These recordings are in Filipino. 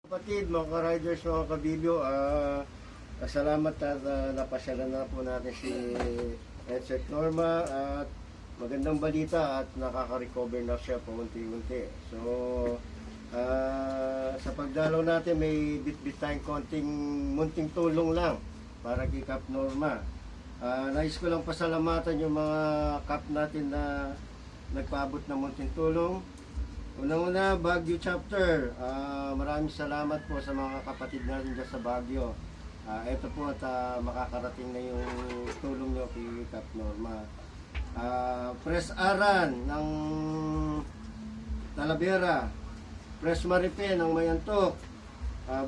Kapatid, mga ka-riders, mga kabibyo, salamat at napasyalan na po natin si Ensek Norma at magandang balita at nakaka-recover na siya paunti-unti. So, sa pagdalaw natin may bit-bit tayong konting munting tulong lang para kay Kap Norma. Nais ko lang pasalamatan yung mga Kap natin na nagpaabot ng munting tulong. Unang-una, Baguio chapter. Maraming salamat po sa mga kapatid natin dyan sa Baguio. Ito po at makakarating na yung tulong nyo kay Kap Norma. Press Aran ng Talavera, Press Maripe ng Mayantok,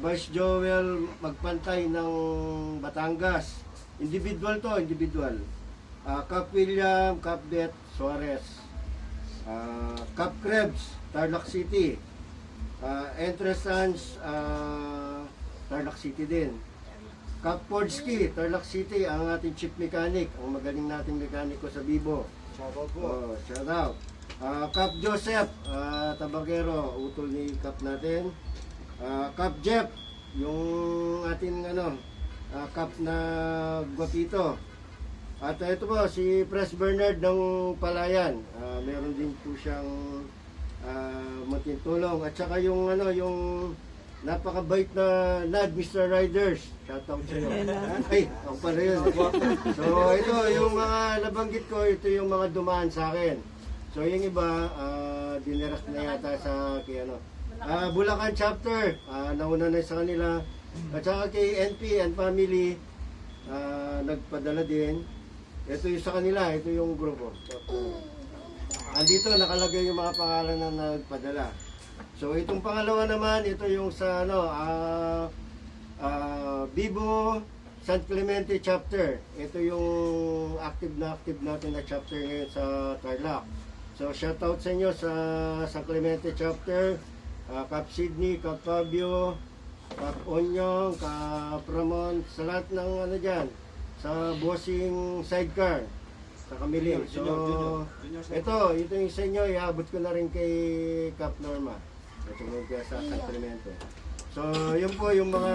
Vice Joel Magpantay ng Batangas. Individual to, individual. Kap William, Kap Beth Suarez, Kap Krebs, Tarlac City, Entresans, Tarlac City din. Kap Podski, Tarlac City, ang ating chief mechanic, ang magaling nating mekaniko sa Bibo. Shout out po. Shout out. Kap Joseph, Tabagero, utol ni Kap natin. Kap Jeff, yung ating Kap na Guapito. At ito po, si Press Bernard ng Palayan. Meron din po siyang matintulong. At saka yung napakabait na lad, Mr. Riders. Shout out sa iyo. Ay, ako pala yun. So ito, yung mga nabanggit ko, ito yung mga dumaan sa akin. So yung iba, dineras na yata sa kay Bulacan chapter, nauna na sa kanila. At saka kay NP and family, nagpadala din. Ito yung sa kanila, ito yung grupo. Andito nakalagay yung mga pangalan na nagpadala. So itong pangalawa naman, ito yung sa Bibo San Clemente chapter. Ito yung active natin na chapter ngayon sa Tarlac. So shout out sa inyo sa San Clemente chapter, Kap Sydney, Kap Fabio, Kap Onyong, Kap Ramon, sa lahat ng dyan, sa bossing sidecar, sa Kamiling. So, ito yung sa inyo, iabot ko na rin kay Kap Norma. Ito yung kaya sa San Clemente. So, yun po yung mga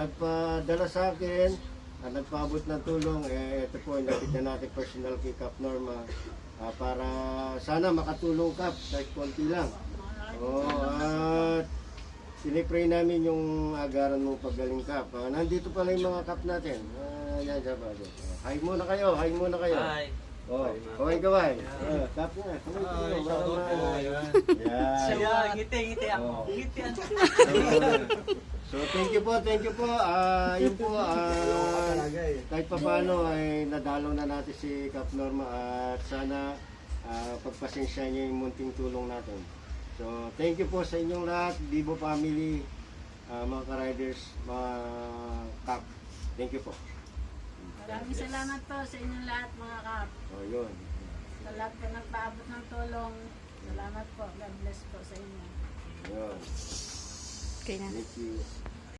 nagpadala sa akin, at nagpaabot ng tulong. Ito po, napit na natin personal kay Kap Norma, para sana makatulong Kap, kahit konti lang. At sinipray namin yung agaran mo paggaling Kap. Nandito pala yung mga Kap natin. Yan, dyan pa. Hi muna kayo, hi muna kayo. Hi. Kaway. Kap nga. Yan. Ngiti ako. Ngiti ako. So thank you po. Yun po, kahit pa paano ay nadalaw na natin si Kap Norma at sana pagpasensya niyo yung munting tulong natin. So thank you po sa inyong lahat, Bibo family, mga ka-riders, mga Kap. Thank you po. Maraming salamat po sa inyong lahat mga Kap. Yun. Sa lahat po nagpaabot ng tulong. Salamat po. God bless po sa inyo. Yun. Okay na. Thank you.